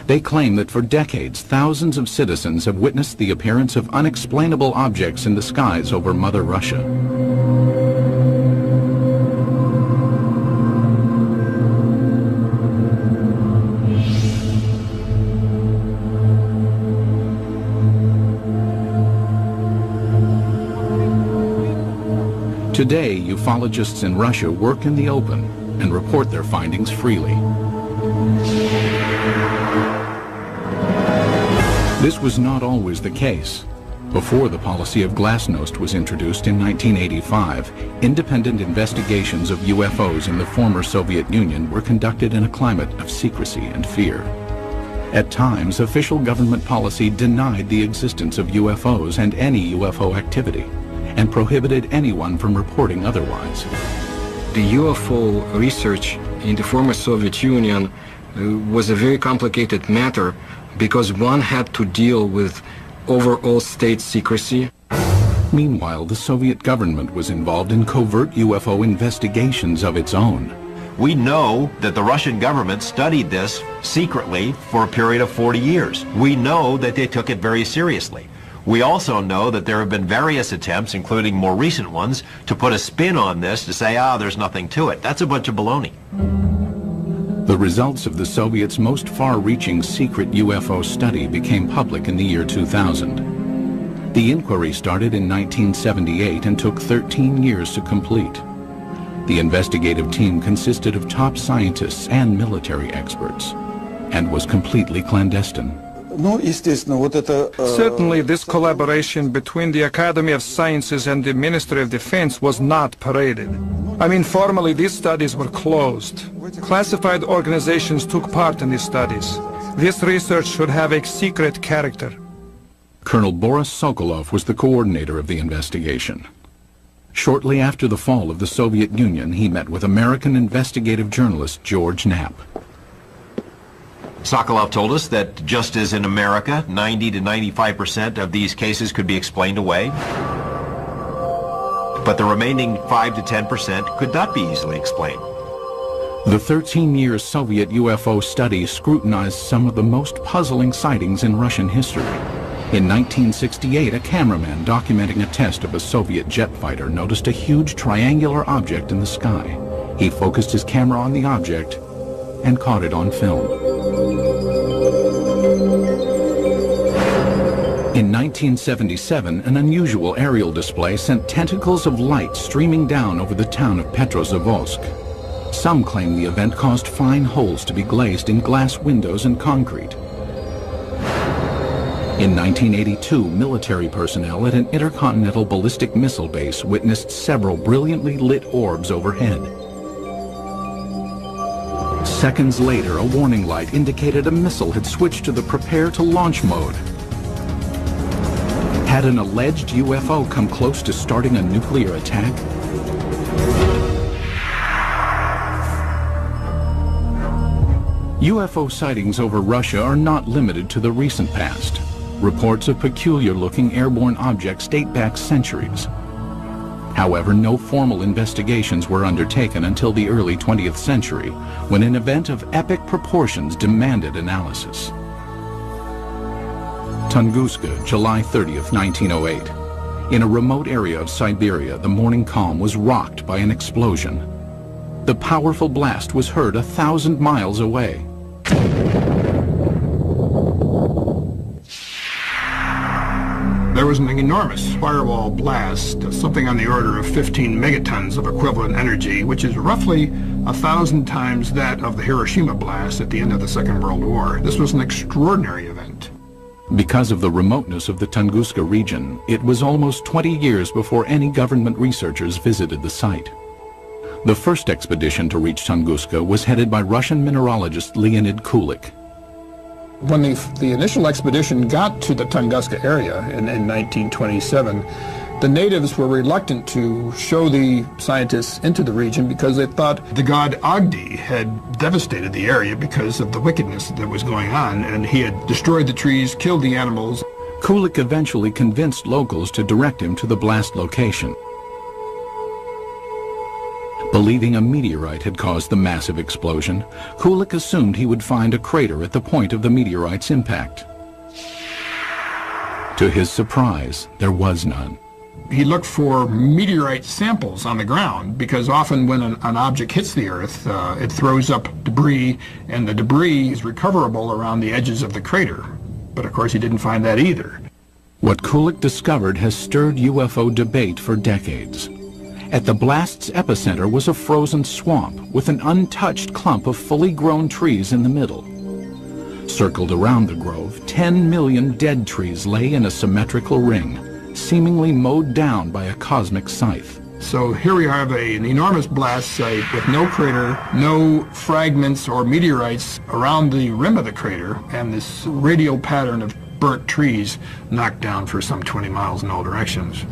They claim that for decades, thousands of citizens have witnessed the appearance of unexplainable objects in the skies over Mother Russia. Today, ufologists in Russia work in the open and report their findings freely. This was not always the case. Before the policy of glasnost was introduced in 1985, independent investigations of UFOs in the former Soviet Union were conducted in a climate of secrecy and fear. At times, official government policy denied the existence of UFOs and any UFO activity, and prohibited anyone from reporting otherwise. The UFO research in the former Soviet Union was a very complicated matter because one had to deal with overall state secrecy. Meanwhile, the Soviet government was involved in covert UFO investigations of its own. We know that the Russian government studied this secretly for a period of 40 years. We know that they took it very seriously. We also know that there have been various attempts, including more recent ones, to put a spin on this to say, there's nothing to it. That's a bunch of baloney. The results of the Soviets' most far-reaching secret UFO study became public in the year 2000. The inquiry started in 1978 and took 13 years to complete. The investigative team consisted of top scientists and military experts, and was completely clandestine. Certainly, this collaboration between the Academy of Sciences and the Ministry of Defense was not paraded. I mean, formally, these studies were closed. Classified organizations took part in these studies. This research should have a secret character. Colonel Boris Sokolov was the coordinator of the investigation. Shortly after the fall of the Soviet Union, he met with American investigative journalist George Knapp. Sokolov told us that just as in America, 90 to 95% of these cases could be explained away, but the remaining 5 to 10% could not be easily explained. The 13-year Soviet UFO study scrutinized some of the most puzzling sightings in Russian history. In 1968, a cameraman documenting a test of a Soviet jet fighter noticed a huge triangular object in the sky. He focused his camera on the object and caught it on film. In 1977, an unusual aerial display sent tentacles of light streaming down over the town of Petrozavodsk. Some claim the event caused fine holes to be glazed in glass windows and concrete. In 1982, military personnel at an intercontinental ballistic missile base witnessed several brilliantly lit orbs overhead. Seconds later, a warning light indicated a missile had switched to the prepare to launch mode. Had an alleged UFO come close to starting a nuclear attack? UFO sightings over Russia are not limited to the recent past. Reports of peculiar-looking airborne objects date back centuries. However, no formal investigations were undertaken until the early 20th century, when an event of epic proportions demanded analysis. Tunguska, July 30th, 1908. In a remote area of Siberia, the morning calm was rocked by an explosion. The powerful blast was heard 1,000 miles away. There was an enormous firewall blast, something on the order of 15 megatons of equivalent energy, which is roughly 1,000 times that of the Hiroshima blast at the end of the Second World War. This was an extraordinary event. Because of the remoteness of the Tunguska region, it was almost 20 years before any government researchers visited the site. The first expedition to reach Tunguska was headed by Russian mineralogist Leonid Kulik. When the initial expedition got to the Tunguska area in 1927, the natives were reluctant to show the scientists into the region because they thought the god Agdi had devastated the area because of the wickedness that was going on, and he had destroyed the trees, killed the animals. Kulik eventually convinced locals to direct him to the blast location. Believing a meteorite had caused the massive explosion, Kulik assumed he would find a crater at the point of the meteorite's impact. To his surprise, there was none. He looked for meteorite samples on the ground because often when an object hits the Earth, it throws up debris, and the debris is recoverable around the edges of the crater. But of course he didn't find that either. What Kulik discovered has stirred UFO debate for decades. At the blast's epicenter was a frozen swamp with an untouched clump of fully grown trees in the middle. Circled around the grove, 10 million dead trees lay in a symmetrical ring, seemingly mowed down by a cosmic scythe. So here we have an enormous blast site with no crater, no fragments or meteorites around the rim of the crater, and this radial pattern of burnt trees knocked down for some 20 miles in all directions.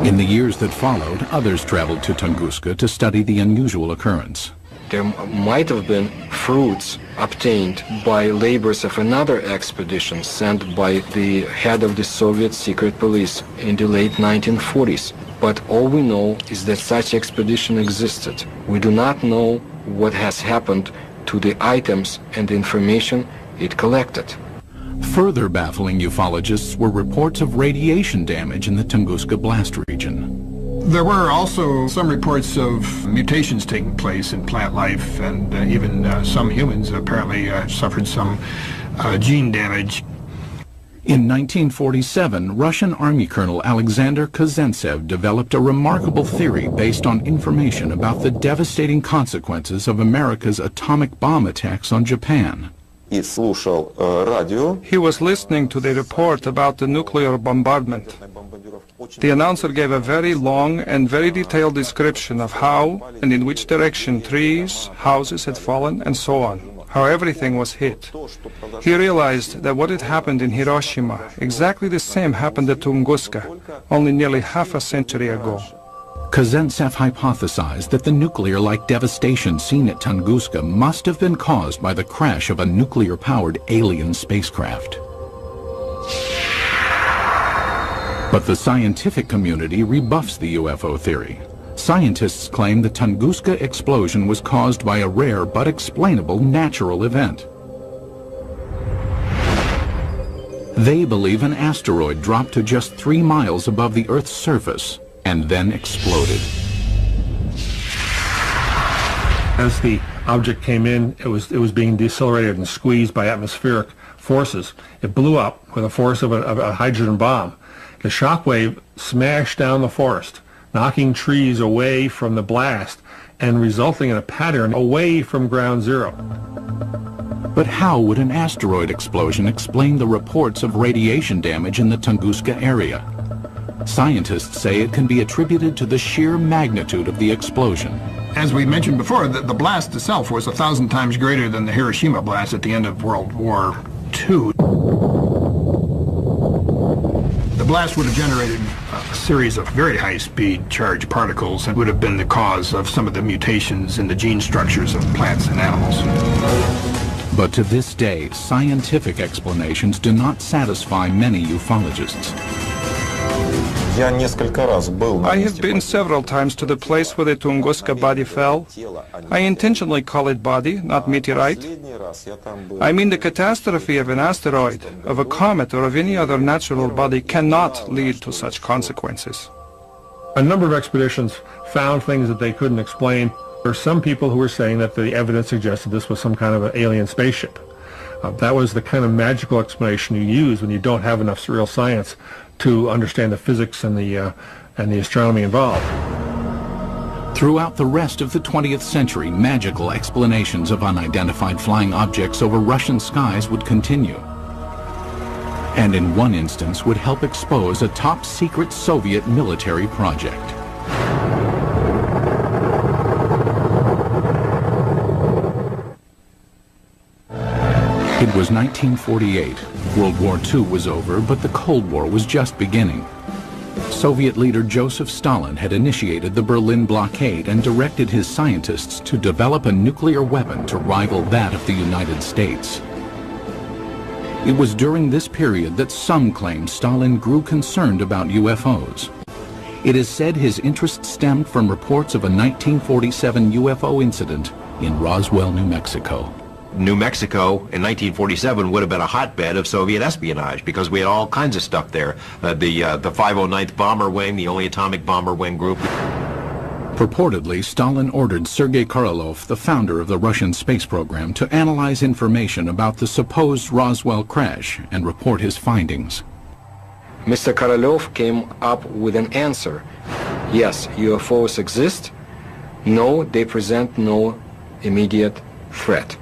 In the years that followed, others traveled to Tunguska to study the unusual occurrence. There might have been fruits obtained by labors of another expedition sent by the head of the Soviet secret police in the late 1940s. But all we know is that such expedition existed. We do not know what has happened to the items and the information it collected. Further baffling ufologists were reports of radiation damage in the Tunguska blast region. There were also some reports of mutations taking place in plant life, and even some humans apparently suffered some gene damage. In 1947, Russian Army Colonel Alexander Kazantsev developed a remarkable theory based on information about the devastating consequences of America's atomic bomb attacks on Japan. И слушал радио. He was listening to the report about the nuclear bombardment. The announcer gave a very long and very detailed description of how and in which direction trees, houses had fallen, and so on, how everything was hit. He realized that what had happened in Hiroshima, exactly the same happened at Tunguska, only nearly half a century ago. Kazantsev hypothesized that the nuclear-like devastation seen at Tunguska must have been caused by the crash of a nuclear-powered alien spacecraft. But the scientific community rebuffs the UFO theory. Scientists claim the Tunguska explosion was caused by a rare but explainable natural event. They believe an asteroid dropped to just 3 miles above the Earth's surface and then exploded. As the object came in, it was being decelerated and squeezed by atmospheric forces. It blew up with the force of a hydrogen bomb. The shock wave smashed down the forest, knocking trees away from the blast and resulting in a pattern away from ground zero. But how would an asteroid explosion explain the reports of radiation damage in the Tunguska area? Scientists say it can be attributed to the sheer magnitude of the explosion. As we mentioned before, the blast itself was 1,000 times greater than the Hiroshima blast at the end of World War II. The blast would have generated a series of very high-speed charged particles and would have been the cause of some of the mutations in the gene structures of plants and animals. But to this day, scientific explanations do not satisfy many ufologists. I have been several times to the place where the Tunguska body fell. I intentionally call it body, not meteorite. I mean, the catastrophe of an asteroid, of a comet, or of any other natural body cannot lead to such consequences. A number of expeditions found things that they couldn't explain. There are some people who were saying that the evidence suggested this was some kind of an alien spaceship. That was the kind of magical explanation you use when you don't have enough real science to understand the physics and the astronomy involved. Throughout the rest of the 20th century, magical explanations of unidentified flying objects over Russian skies would continue. And in one instance would help expose a top-secret Soviet military project. It was 1948. World War II was over, but the Cold War was just beginning. Soviet leader Joseph Stalin had initiated the Berlin blockade and directed his scientists to develop a nuclear weapon to rival that of the United States. It was during this period that some claimed Stalin grew concerned about UFOs. It is said his interest stemmed from reports of a 1947 UFO incident in Roswell, New Mexico. New Mexico in 1947 would have been a hotbed of Soviet espionage because we had all kinds of stuff there. The 509th Bomber Wing, the only atomic bomber wing group. Purportedly, Stalin ordered Sergei Korolev, the founder of the Russian space program, to analyze information about the supposed Roswell crash and report his findings. Mr. Korolev came up with an answer. Yes, UFOs exist. No, they present no immediate threat.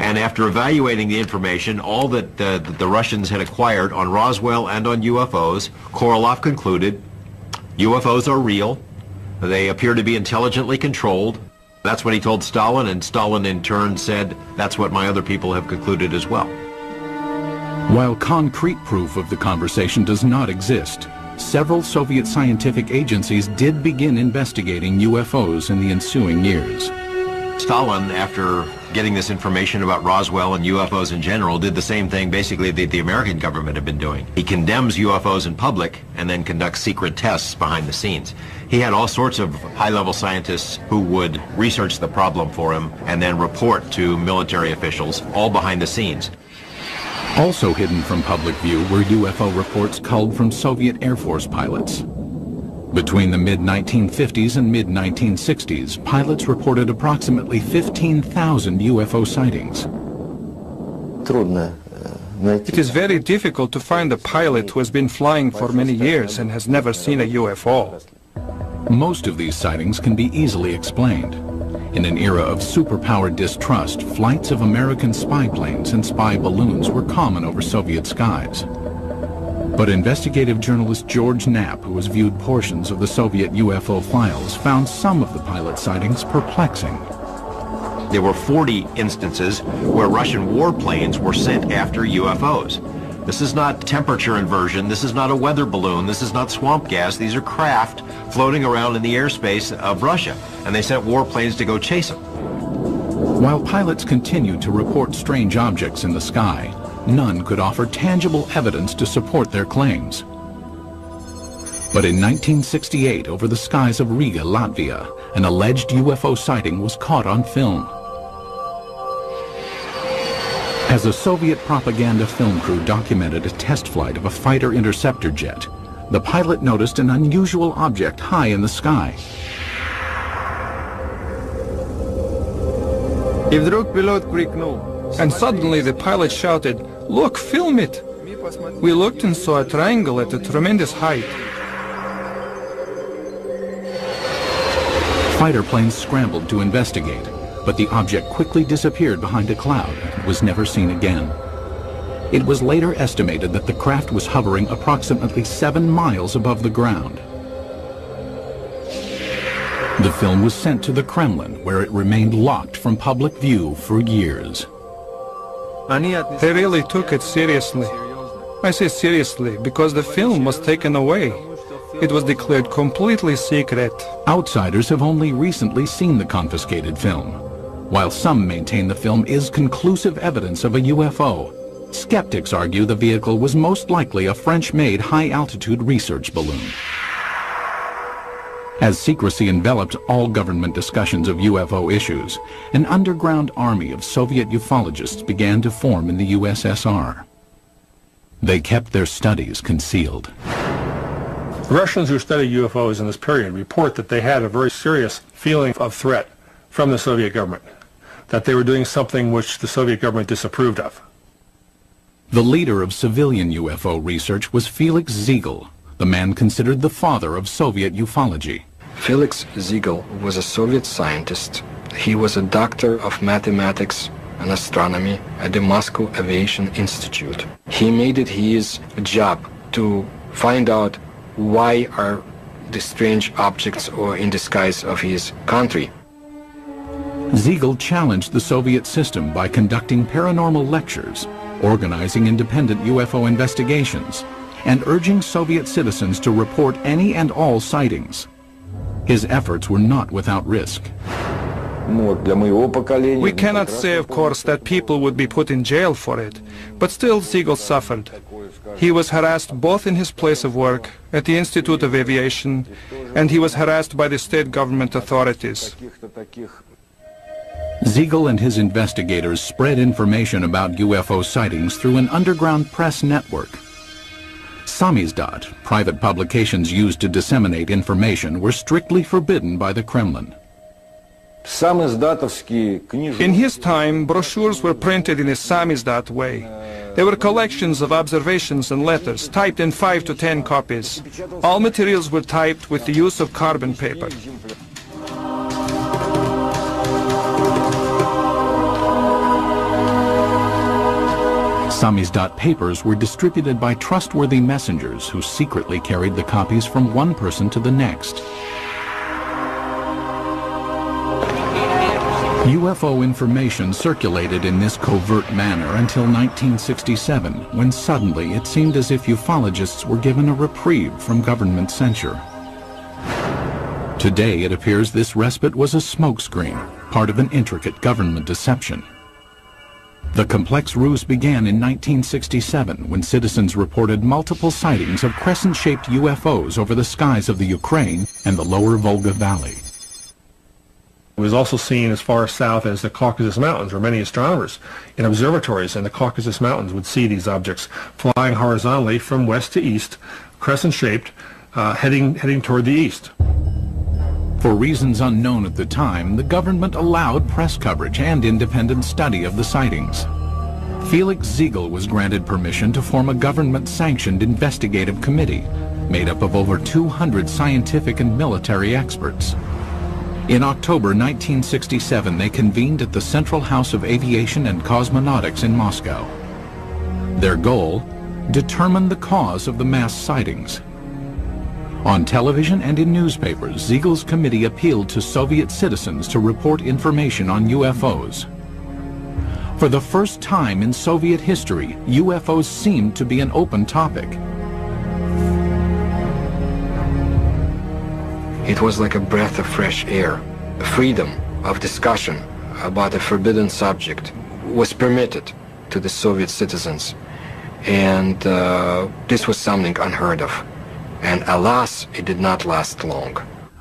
And after evaluating the information, all that the Russians had acquired on Roswell and on UFOs, Korolev concluded UFOs are real. They appear to be intelligently controlled. That's what he told Stalin, and Stalin in turn said, that's what my other people have concluded as well. While concrete proof of the conversation does not exist, several Soviet scientific agencies did begin investigating UFOs in the ensuing years. Stalin, after getting this information about Roswell and UFOs in general, did the same thing basically that the American government had been doing. He condemns UFOs in public and then conducts secret tests behind the scenes. He had all sorts of high-level scientists who would research the problem for him and then report to military officials, all behind the scenes. Also hidden from public view were UFO reports culled from Soviet Air Force pilots. Between the mid-1950s and mid-1960s, pilots reported approximately 15,000 UFO sightings. It is very difficult to find a pilot who has been flying for many years and has never seen a UFO. Most of these sightings can be easily explained. In an era of superpower distrust, flights of American spy planes and spy balloons were common over Soviet skies. But investigative journalist George Knapp, who has viewed portions of the Soviet UFO files, found some of the pilot sightings perplexing. There were 40 instances where Russian warplanes were sent after UFOs. This is not temperature inversion, this is not a weather balloon, this is not swamp gas, these are craft floating around in the airspace of Russia, and they sent warplanes to go chase them. While pilots continued to report strange objects in the sky, none could offer tangible evidence to support their claims. But in 1968, over the skies of Riga, Latvia, an alleged UFO sighting was caught on film. As a Soviet propaganda film crew documented a test flight of a fighter interceptor jet, the pilot noticed an unusual object high in the sky. And suddenly the pilot shouted, "Look, film it!" We looked and saw a triangle at a tremendous height. Fighter planes scrambled to investigate, but the object quickly disappeared behind a cloud and was never seen again. It was later estimated that the craft was hovering approximately 7 miles above the ground. The film was sent to the Kremlin, where it remained locked from public view for years. They really took it seriously. I say seriously because the film was taken away. It was declared completely secret. Outsiders have only recently seen the confiscated film. While some maintain the film is conclusive evidence of a UFO, skeptics argue the vehicle was most likely a French-made high-altitude research balloon. As secrecy enveloped all government discussions of UFO issues, an underground army of Soviet ufologists began to form in the USSR. They kept their studies concealed. Russians who study UFOs in this period report that they had a very serious feeling of threat from the Soviet government, that they were doing something which the Soviet government disapproved of. The leader of civilian UFO research was Felix Ziegel, the man considered the father of Soviet ufology. Felix Ziegel was a Soviet scientist. He was a doctor of mathematics and astronomy at the Moscow Aviation Institute. He made it his job to find out why are the strange objects or in the skies of his country. Ziegel challenged the Soviet system by conducting paranormal lectures, organizing independent UFO investigations, and urging Soviet citizens to report any and all sightings. His efforts were not without risk. We cannot say, of course, that people would be put in jail for it, but still Siegel suffered. He was harassed both in his place of work, at the Institute of Aviation, and he was harassed by the state government authorities. Siegel and his investigators spread information about UFO sightings through an underground press network. Samizdat, private publications used to disseminate information, were strictly forbidden by the Kremlin. In his time, brochures were printed in a samizdat way. They were collections of observations and letters, typed in 5 to 10 copies. All materials were typed with the use of carbon paper. Samizdat papers were distributed by trustworthy messengers who secretly carried the copies from one person to the next. UFO information circulated in this covert manner until 1967, when suddenly it seemed as if ufologists were given a reprieve from government censure. Today it appears this respite was a smokescreen, part of an intricate government deception. The complex ruse began in 1967 when citizens reported multiple sightings of crescent-shaped UFOs over the skies of the Ukraine and the lower Volga Valley. It was also seen as far south as the Caucasus Mountains, where many astronomers in observatories in the Caucasus Mountains would see these objects flying horizontally from west to east, crescent-shaped, heading toward the east. For reasons unknown at the time, the government allowed press coverage and independent study of the sightings. Felix Siegel was granted permission to form a government-sanctioned investigative committee made up of over 200 scientific and military experts. In October 1967, they convened at the Central House of Aviation and Cosmonautics in Moscow. Their goal? Determine the cause of the mass sightings. On television and in newspapers, Siegel's committee appealed to Soviet citizens to report information on UFOs. For the first time in Soviet history, UFOs seemed to be an open topic. It was like a breath of fresh air. Freedom of discussion about a forbidden subject was permitted to the Soviet citizens, and this was something unheard of. And alas, it did not last long.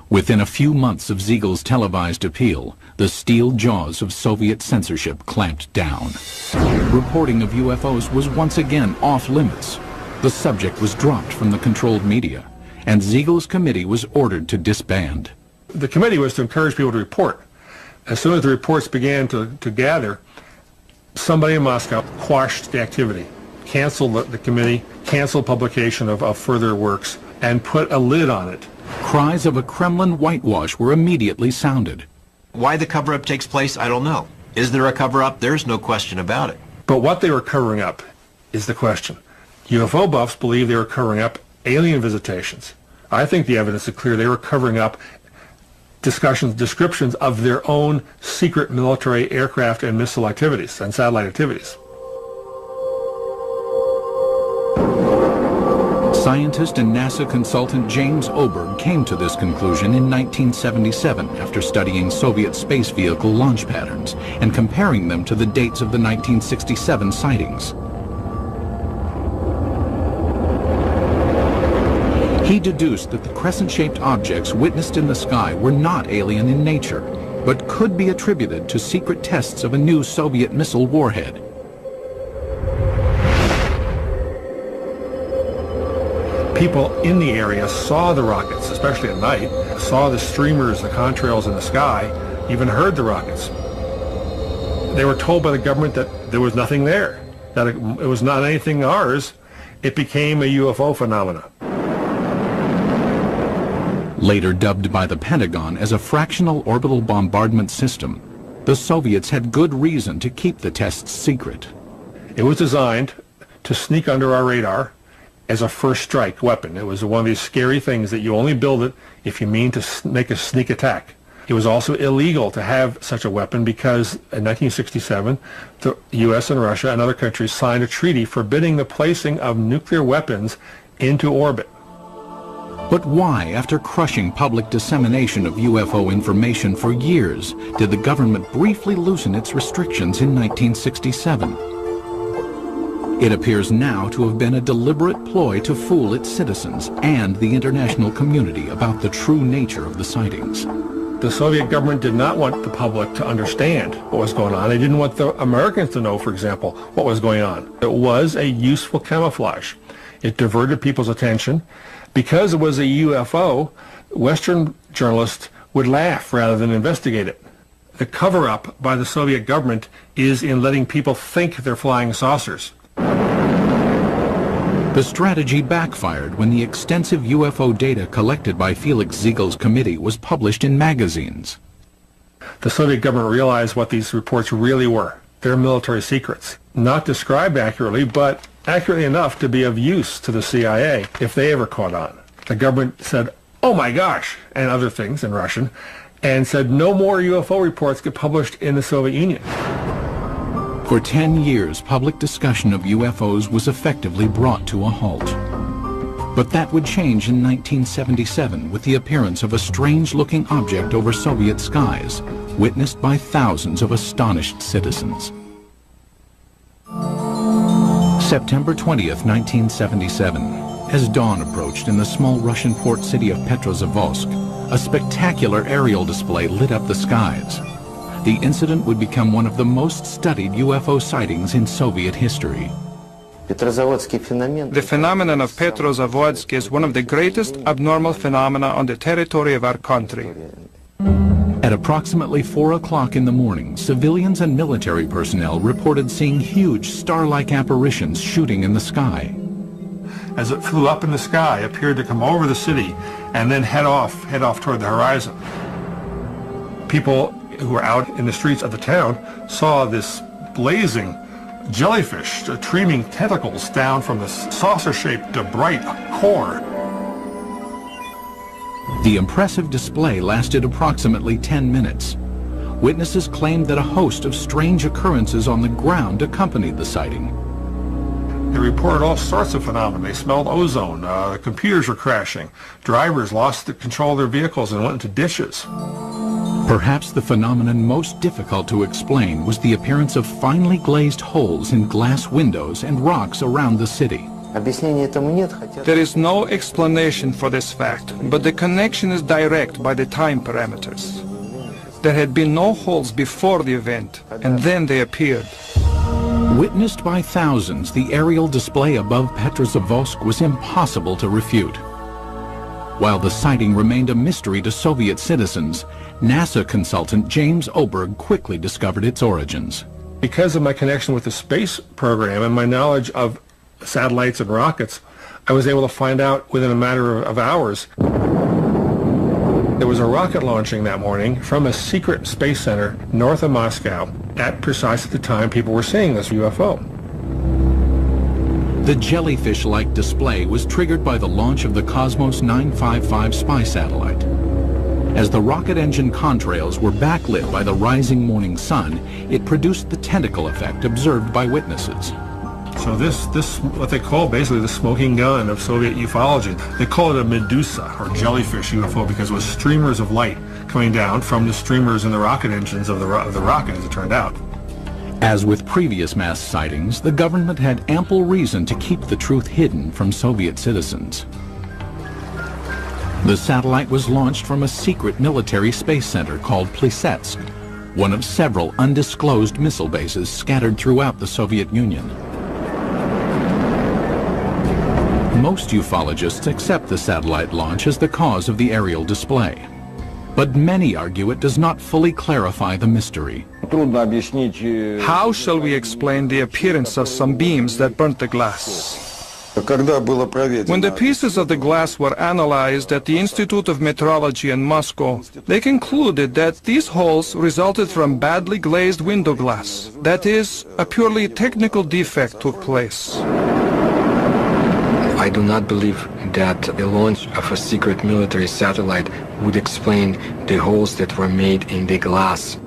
Within a few months of Siegel's televised appeal, the steel jaws of Soviet censorship clamped down. Reporting of UFOs was once again off limits. The subject was dropped from the controlled media, and Siegel's committee was ordered to disband. The committee was to encourage people to report. As soon as the reports began to gather, somebody in Moscow quashed the activity, canceled the committee, canceled publication of further works, and put a lid on it. Cries of a Kremlin whitewash were immediately sounded. Why the cover-up takes place, I don't know. Is there a cover-up? There's no question about it. But what they were covering up is the question. UFO buffs believe they were covering up alien visitations. I think the evidence is clear they were covering up descriptions of their own secret military aircraft and missile activities and satellite activities. Scientist and NASA consultant James Oberg came to this conclusion in 1977 after studying Soviet space vehicle launch patterns and comparing them to the dates of the 1967 sightings. He deduced that the crescent-shaped objects witnessed in the sky were not alien in nature, but could be attributed to secret tests of a new Soviet missile warhead. People in the area saw the rockets, especially at night, saw the streamers, the contrails in the sky, even heard the rockets. They were told by the government that there was nothing there, that it was not anything ours. It became a UFO phenomenon. Later dubbed by the Pentagon as a fractional orbital bombardment system, the Soviets had good reason to keep the tests secret. It was designed to sneak under our radar as a first strike weapon. It was one of these scary things that you only build it if you mean to make a sneak attack. It was also illegal to have such a weapon because in 1967, the U.S. and Russia and other countries signed a treaty forbidding the placing of nuclear weapons into orbit. But why, after crushing public dissemination of UFO information for years, did the government briefly loosen its restrictions in 1967? It appears now to have been a deliberate ploy to fool its citizens and the international community about the true nature of the sightings. The Soviet government did not want the public to understand what was going on. They didn't want the Americans to know, for example, what was going on. It was a useful camouflage. It diverted people's attention. Because it was a UFO, Western journalists would laugh rather than investigate it. The cover-up by the Soviet government is in letting people think they're flying saucers. The strategy backfired when the extensive UFO data collected by Felix Ziegel's committee was published in magazines. The Soviet government realized what these reports really were. They're military secrets. Not described accurately, but accurately enough to be of use to the CIA if they ever caught on. The government said, "Oh my gosh," and other things in Russian, and said no more UFO reports get published in the Soviet Union. For 10 years, public discussion of UFOs was effectively brought to a halt. But that would change in 1977 with the appearance of a strange-looking object over Soviet skies, witnessed by thousands of astonished citizens. September 20th, 1977. As dawn approached in the small Russian port city of Petrozavodsk, a spectacular aerial display lit up the skies. The incident would become one of the most studied UFO sightings in Soviet history. The phenomenon of Petrozavodsk is one of the greatest abnormal phenomena on the territory of our country. At approximately 4 o'clock in the morning, civilians and military personnel reported seeing huge star-like apparitions shooting in the sky. As it flew up in the sky, appeared to come over the city and then head off toward the horizon. People who were out in the streets of the town saw this blazing jellyfish streaming tentacles down from the saucer-shaped bright core. The impressive display lasted approximately 10 minutes. Witnesses claimed that a host of strange occurrences on the ground accompanied the sighting. They reported all sorts of phenomena. They smelled ozone, computers were crashing, drivers lost the control of their vehicles and went into ditches. Perhaps the phenomenon most difficult to explain was the appearance of finely glazed holes in glass windows and rocks around the city. There is no explanation for this fact, but the connection is direct by the time parameters. There had been no holes before the event, and then they appeared. Witnessed by thousands, the aerial display above Petrozavodsk was impossible to refute. While the sighting remained a mystery to Soviet citizens, NASA consultant James Oberg quickly discovered its origins. Because of my connection with the space program and my knowledge of satellites and rockets, I was able to find out within a matter of hours. There was a rocket launching that morning from a secret space center north of Moscow at precisely the time people were seeing this UFO. The jellyfish-like display was triggered by the launch of the Cosmos 955 spy satellite. As the rocket engine contrails were backlit by the rising morning sun, it produced the tentacle effect observed by witnesses. So this what they call basically the smoking gun of Soviet ufology. They call it a Medusa, or jellyfish UFO, because it was streamers of light coming down from the streamers in the rocket engines of the rocket, as it turned out. As with previous mass sightings, the government had ample reason to keep the truth hidden from Soviet citizens. The satellite was launched from a secret military space center called Plesetsk, one of several undisclosed missile bases scattered throughout the Soviet Union. Most ufologists accept the satellite launch as the cause of the aerial display. But many argue it does not fully clarify the mystery. How shall we explain the appearance of some beams that burnt the glass? When the pieces of the glass were analyzed at the Institute of Metrology in Moscow, they concluded that these holes resulted from badly glazed window glass. That is, a purely technical defect took place. I do not believe that the launch of a secret military satellite would explain the holes that were made in the glass.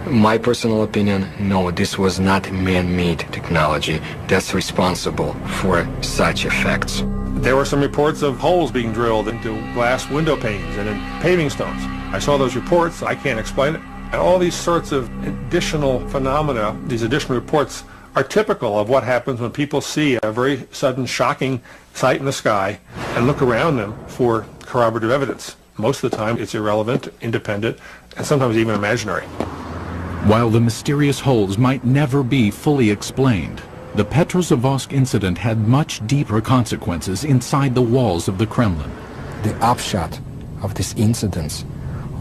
My personal opinion, no, this was not man-made technology that's responsible for such effects. There were some reports of holes being drilled into glass window panes and in paving stones. I saw those reports. I can't explain it. And all these sorts of additional phenomena, these additional reports, are typical of what happens when people see a very sudden, shocking sight in the sky and look around them for corroborative evidence. Most of the time, it's irrelevant, independent, and sometimes even imaginary. While the mysterious holes might never be fully explained, the Petrozavodsk incident had much deeper consequences inside the walls of the Kremlin. The upshot of this incident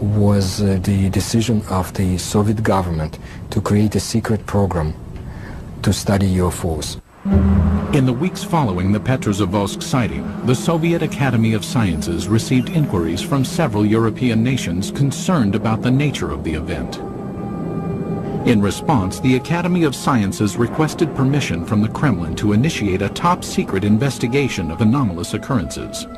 was the decision of the Soviet government to create a secret program to study UFOs. In the weeks following the Petrozavodsk sighting, the Soviet Academy of Sciences received inquiries from several European nations concerned about the nature of the event. In response, the Academy of Sciences requested permission from the Kremlin to initiate a top-secret investigation of anomalous occurrences.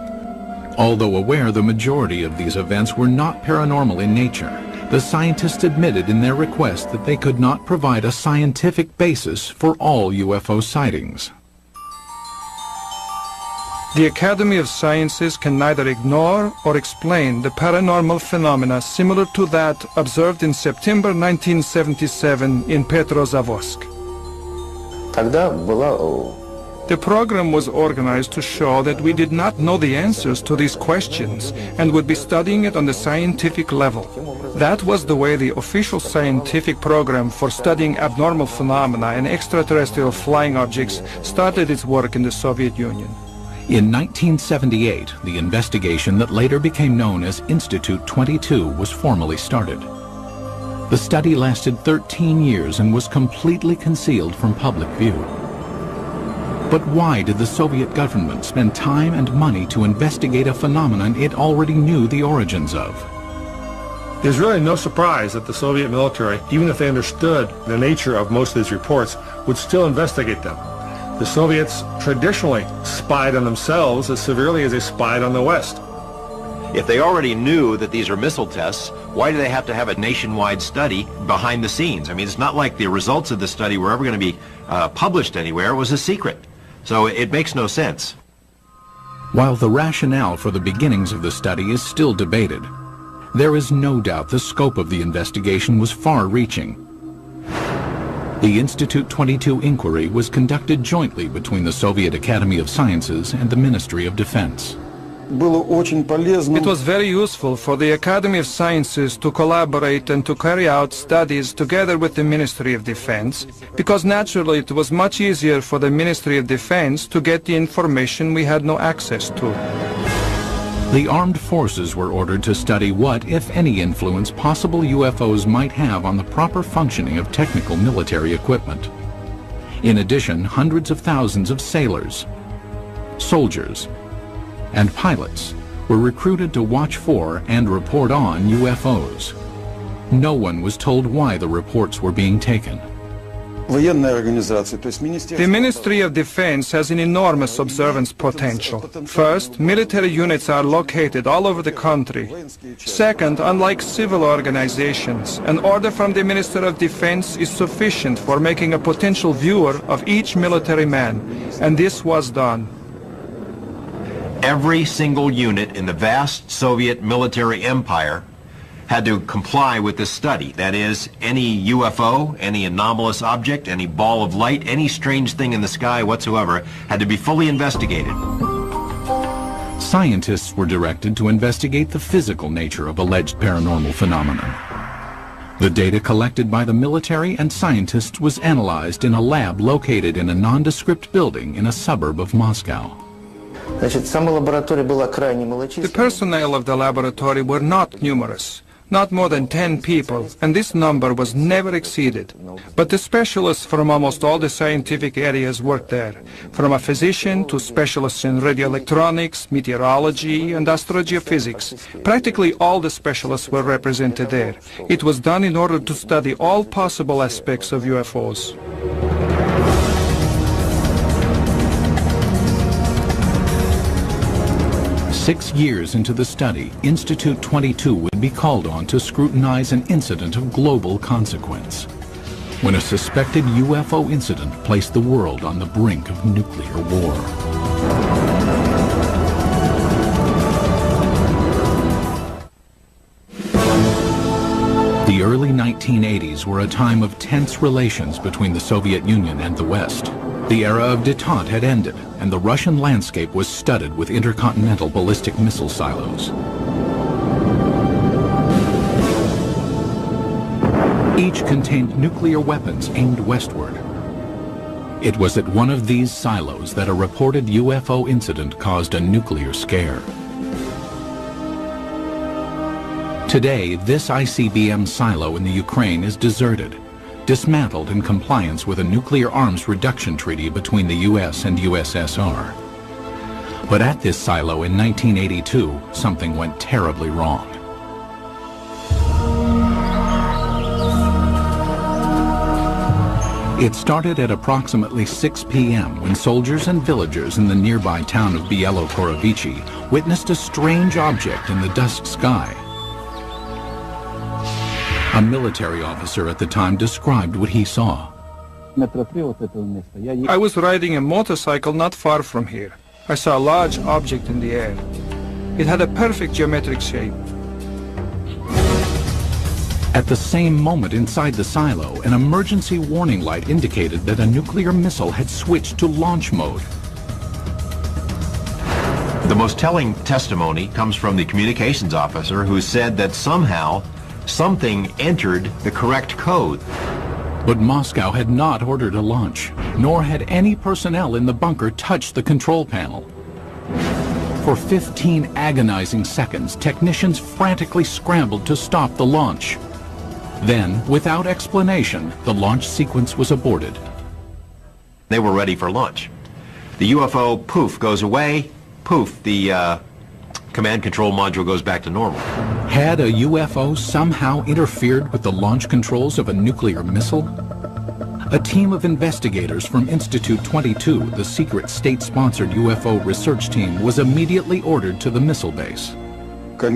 Although aware the majority of these events were not paranormal in nature, the scientists admitted in their request that they could not provide a scientific basis for all UFO sightings. The Academy of Sciences can neither ignore or explain the paranormal phenomena similar to that observed in September 1977 in Petrozavodsk. The program was organized to show that we did not know the answers to these questions and would be studying it on the scientific level. That was the way the official scientific program for studying abnormal phenomena and extraterrestrial flying objects started its work in the Soviet Union. In 1978, the investigation that later became known as Institute 22 was formally started. The study lasted 13 years and was completely concealed from public view. But why did the Soviet government spend time and money to investigate a phenomenon it already knew the origins of? There's really no surprise that the Soviet military, even if they understood the nature of most of these reports, would still investigate them. The Soviets traditionally spied on themselves as severely as they spied on the West. If they already knew that these are missile tests, why do they have to have a nationwide study behind the scenes? I mean, it's not like the results of the study were ever going to be published anywhere. It was a secret. So it makes no sense. While the rationale for the beginnings of the study is still debated, there is no doubt the scope of the investigation was far-reaching. The Institute 22 inquiry was conducted jointly between the Soviet Academy of Sciences and the Ministry of Defense. It was very useful for the Academy of Sciences to collaborate and to carry out studies together with the Ministry of Defense, because naturally it was much easier for the Ministry of Defense to get the information we had no access to. The armed forces were ordered to study what, if any, influence possible UFOs might have on the proper functioning of technical military equipment. In addition, hundreds of thousands of sailors, soldiers, and pilots were recruited to watch for and report on UFOs. No one was told why the reports were being taken. The Ministry of Defense has an enormous observance potential. First, military units are located all over the country. Second, unlike civil organizations, an order from the Minister of Defense is sufficient for making a potential viewer of each military man, and this was done. Every single unit in the vast Soviet military empire had to comply with this study. That is, any UFO, any anomalous object, any ball of light, any strange thing in the sky whatsoever had to be fully investigated. Scientists were directed to investigate the physical nature of alleged paranormal phenomena. The data collected by the military and scientists was analyzed in a lab located in a nondescript building in a suburb of Moscow. The personnel of the laboratory were not numerous. Not more than 10 people, and this number was never exceeded. But the specialists from almost all the scientific areas worked there, from a physician to specialists in radioelectronics, meteorology, and astrogeophysics. Practically all the specialists were represented there. It was done in order to study all possible aspects of UFOs. 6 years into the study, Institute 22 would be called on to scrutinize an incident of global consequence, when a suspected UFO incident placed the world on the brink of nuclear war. The early 1980s were a time of tense relations between the Soviet Union and the West. The era of détente had ended, and the Russian landscape was studded with intercontinental ballistic missile silos. Each contained nuclear weapons aimed westward. It was at one of these silos that a reported UFO incident caused a nuclear scare. Today, this ICBM silo in the Ukraine is deserted, dismantled in compliance with a nuclear arms reduction treaty between the US and USSR. But at this silo in 1982, something went terribly wrong. It started at approximately 6 p.m. when soldiers and villagers in the nearby town of Bielo-Korovichi witnessed a strange object in the dusk sky. A military officer at the time described what he saw. I was riding a motorcycle not far from here. I saw a large object in the air. It had a perfect geometric shape. At the same moment inside the silo, an emergency warning light indicated that a nuclear missile had switched to launch mode. The most telling testimony comes from the communications officer who said that somehow something entered the correct code. But Moscow had not ordered a launch, nor had any personnel in the bunker touched the control panel. For 15 agonizing seconds, technicians frantically scrambled to stop the launch. Then, without explanation, the launch sequence was aborted. They were ready for launch. The UFO, poof, goes away. Poof, the command control module goes back to normal. Had a UFO somehow interfered with the launch controls of a nuclear missile? A team of investigators from Institute 22, the secret state-sponsored UFO research team, was immediately ordered to the missile base. They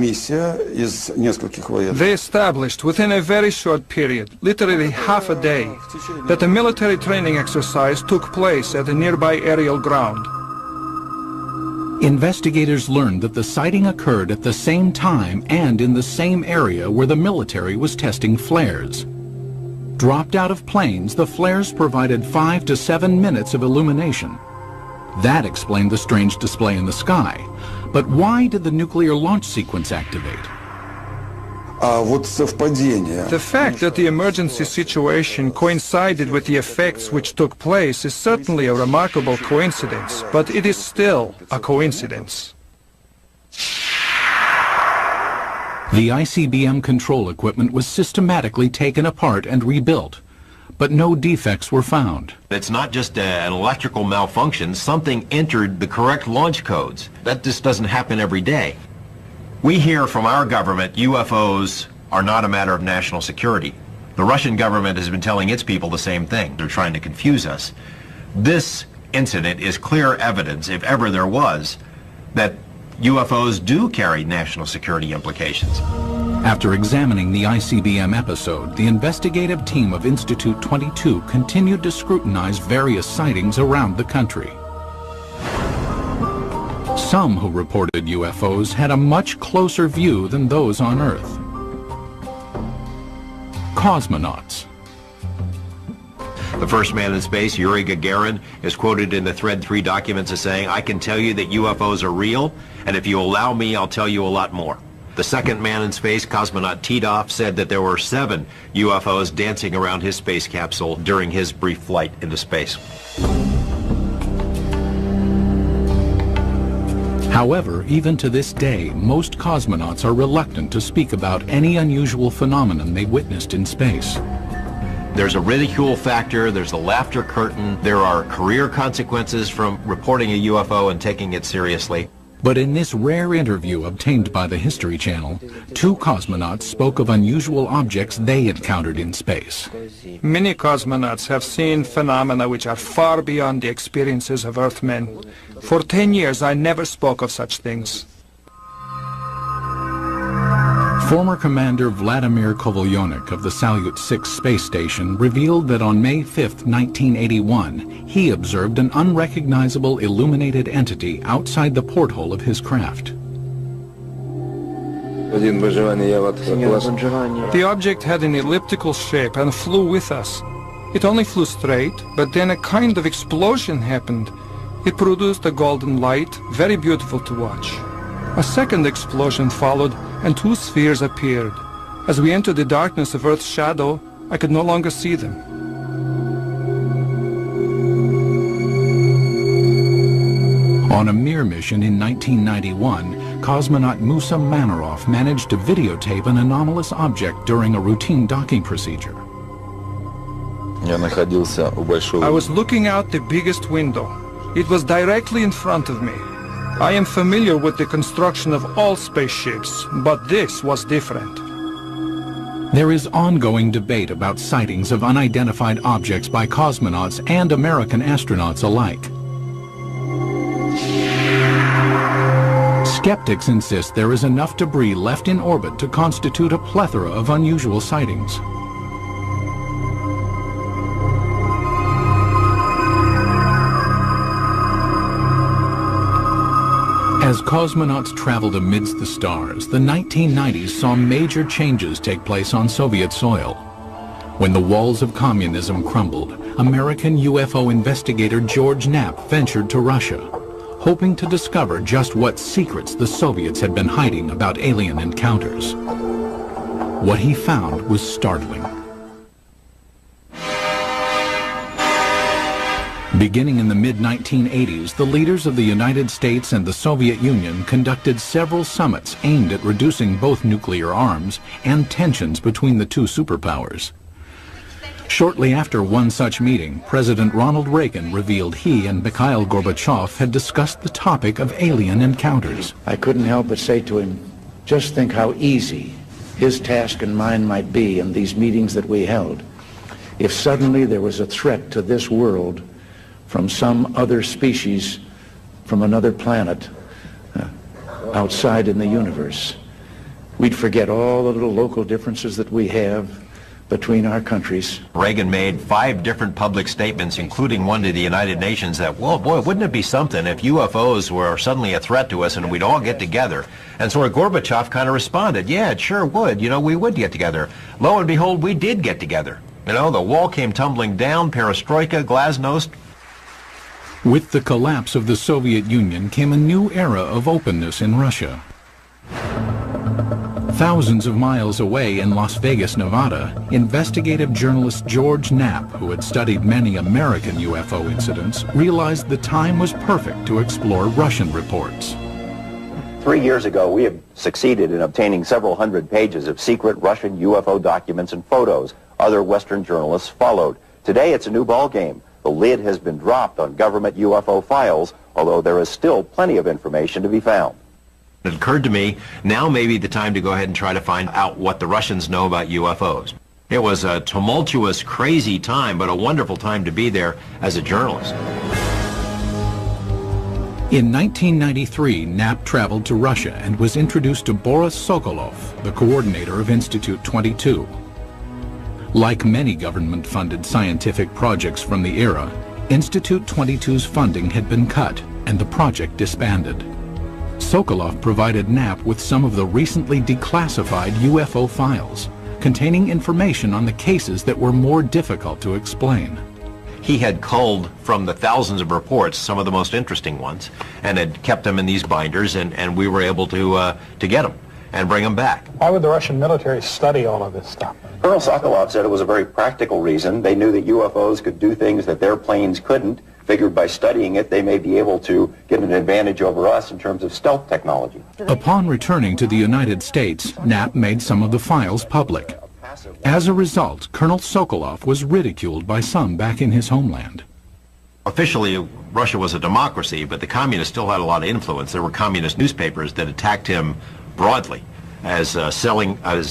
established within a very short period, literally half a day, that a military training exercise took place at a nearby aerial ground. Investigators learned that the sighting occurred at the same time and in the same area where the military was testing flares. Dropped out of planes, the flares provided 5 to 7 minutes of illumination. That explained the strange display in the sky. But why did the nuclear launch sequence activate? The fact that the emergency situation coincided with the effects which took place is certainly a remarkable coincidence, but it is still a coincidence. The ICBM control equipment was systematically taken apart and rebuilt, but no defects were found. It's not just an electrical malfunction. Something entered the correct launch codes. That just doesn't happen every day. We hear from our government UFOs are not a matter of national security. The Russian government has been telling its people the same thing. They're trying to confuse us. This incident is clear evidence, if ever there was, that UFOs do carry national security implications. After examining the ICBM episode, the investigative team of Institute 22 continued to scrutinize various sightings around the country. Some who reported UFOs had a much closer view than those on Earth. Cosmonauts. The first man in space, Yuri Gagarin, is quoted in the Thread 3 documents as saying, "I can tell you that UFOs are real, and if you allow me, I'll tell you a lot more." The second man in space, cosmonaut Titov, said that there were 7 UFOs dancing around his space capsule during his brief flight into space. However, even to this day, most cosmonauts are reluctant to speak about any unusual phenomenon they witnessed in space. There's a ridicule factor, there's a laughter curtain, there are career consequences from reporting a UFO and taking it seriously. But in this rare interview obtained by the History Channel, 2 cosmonauts spoke of unusual objects they encountered in space. Many cosmonauts have seen phenomena which are far beyond the experiences of Earthmen. For 10 years I never spoke of such things. Former Commander Vladimir Kovalyonik of the Salyut 6 space station revealed that on May 5, 1981, he observed an unrecognizable illuminated entity outside the porthole of his craft. The object had an elliptical shape and flew with us. It only flew straight, but then a kind of explosion happened. It produced a golden light, very beautiful to watch. A second explosion followed, and two spheres appeared. As we entered the darkness of Earth's shadow, I could no longer see them. On a Mir mission in 1991, cosmonaut Musa Manarov managed to videotape an anomalous object during a routine docking procedure. I was looking out the biggest window. It was directly in front of me. I am familiar with the construction of all spaceships, but this was different. There is ongoing debate about sightings of unidentified objects by cosmonauts and American astronauts alike. Skeptics insist there is enough debris left in orbit to constitute a plethora of unusual sightings. As cosmonauts traveled amidst the stars, the 1990s saw major changes take place on Soviet soil. When the walls of communism crumbled, American UFO investigator George Knapp ventured to Russia, hoping to discover just what secrets the Soviets had been hiding about alien encounters. What he found was startling. Beginning in the mid-1980s, the leaders of the United States and the Soviet Union conducted several summits aimed at reducing both nuclear arms and tensions between the two superpowers. Shortly after one such meeting, President Ronald Reagan revealed he and Mikhail Gorbachev had discussed the topic of alien encounters. I couldn't help but say to him, just think how easy his task and mine might be in these meetings that we held if suddenly there was a threat to this world from some other species, from another planet, outside in the universe. We'd forget all the little local differences that we have between our countries. Reagan made 5 different public statements, including one to the United Nations, that, well, boy, wouldn't it be something if UFOs were suddenly a threat to us and we'd all get together? And so Gorbachev kind of responded, yeah, it sure would. You know, we would get together. Lo and behold, we did get together. You know, the wall came tumbling down, perestroika, glasnost. With the collapse of the Soviet Union came a new era of openness in Russia. Thousands of miles away in Las Vegas, Nevada, investigative journalist George Knapp, who had studied many American UFO incidents, realized the time was perfect to explore Russian reports. 3 years ago, we have succeeded in obtaining several hundred pages of secret Russian UFO documents and photos. Other Western journalists followed. Today, it's a new ballgame. The lid has been dropped on government UFO files, although there is still plenty of information to be found. It occurred to me, now may be the time to go ahead and try to find out what the Russians know about UFOs. It was a tumultuous, crazy time, but a wonderful time to be there as a journalist. In 1993, Knapp traveled to Russia and was introduced to Boris Sokolov, the coordinator of Institute 22. Like many government-funded scientific projects from the era, Institute 22's funding had been cut and the project disbanded. Sokolov provided Knapp with some of the recently declassified UFO files, containing information on the cases that were more difficult to explain. He had culled from the thousands of reports some of the most interesting ones and had kept them in these binders, and we were able to get them and bring them back. Why would the Russian military study all of this stuff? Colonel Sokolov said it was a very practical reason. They knew that UFOs could do things that their planes couldn't. Figured by studying it, they may be able to get an advantage over us in terms of stealth technology. Upon returning to the United States, Knapp made some of the files public. As a result, Colonel Sokolov was ridiculed by some back in his homeland. Officially, Russia was a democracy, but the communists still had a lot of influence. There were communist newspapers that attacked him broadly as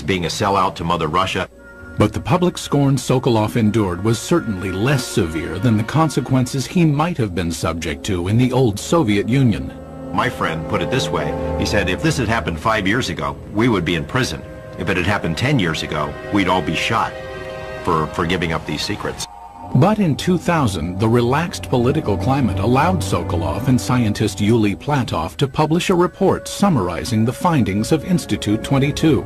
being a sellout to Mother Russia. But the public scorn Sokolov endured was certainly less severe than the consequences he might have been subject to in the old Soviet Union. My friend put it this way. He said, if this had happened 5 years ago, we would be in prison. If it had happened 10 years ago, we'd all be shot for giving up these secrets. But in 2000, the relaxed political climate allowed Sokolov and scientist Yuli Platov to publish a report summarizing the findings of Institute 22.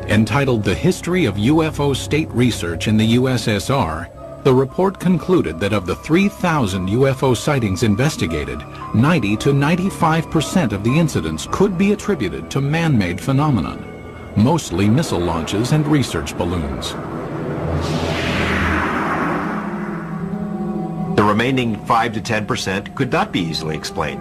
Entitled The History of UFO State Research in the USSR, the report concluded that of the 3,000 UFO sightings investigated, 90 to 95% of the incidents could be attributed to man-made phenomenon, mostly missile launches and research balloons. The remaining 5 to 10% could not be easily explained.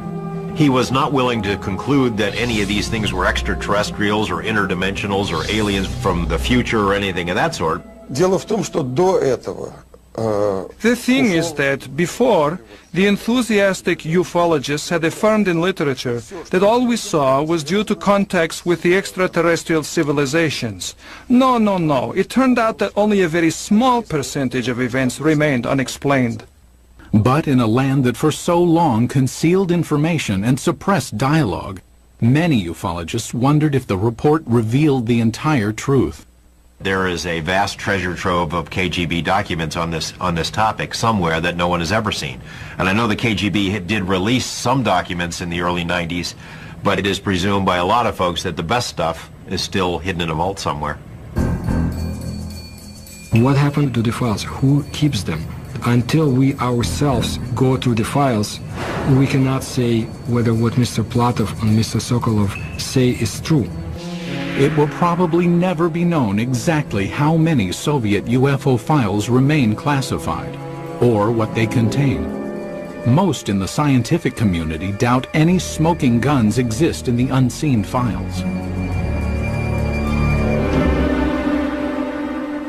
He was not willing to conclude that any of these things were extraterrestrials or interdimensionals or aliens from the future or anything of that sort. Дело в том, что до этого The thing is that before, the enthusiastic ufologists had affirmed in literature that all we saw was due to contacts with the extraterrestrial civilizations. No, no, no. It turned out that only a very small percentage of events remained unexplained. But in a land that for so long concealed information and suppressed dialogue, many ufologists wondered if the report revealed the entire truth. There is a vast treasure trove of KGB documents on this topic somewhere that no one has ever seen. And I know the KGB did release some documents in the early 90s, but it is presumed by a lot of folks that the best stuff is still hidden in a vault somewhere. What happened to the files? Who keeps them? Until we ourselves go through the files, we cannot say whether what Mr. Platov and Mr. Sokolov say is true. It will probably never be known exactly how many Soviet UFO files remain classified, or what they contain. Most in the scientific community doubt any smoking guns exist in the unseen files.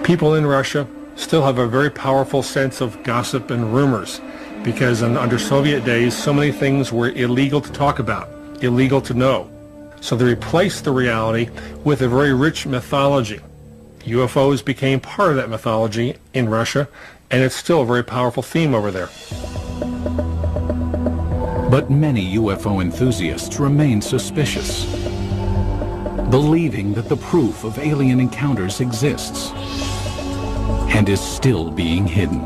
People in Russia still have a very powerful sense of gossip and rumors, because under Soviet days, so many things were illegal to talk about, illegal to know. So they replaced the reality with a very rich mythology. UFOs became part of that mythology in Russia, and it's still a very powerful theme over there. But many UFO enthusiasts remain suspicious, believing that the proof of alien encounters exists and is still being hidden.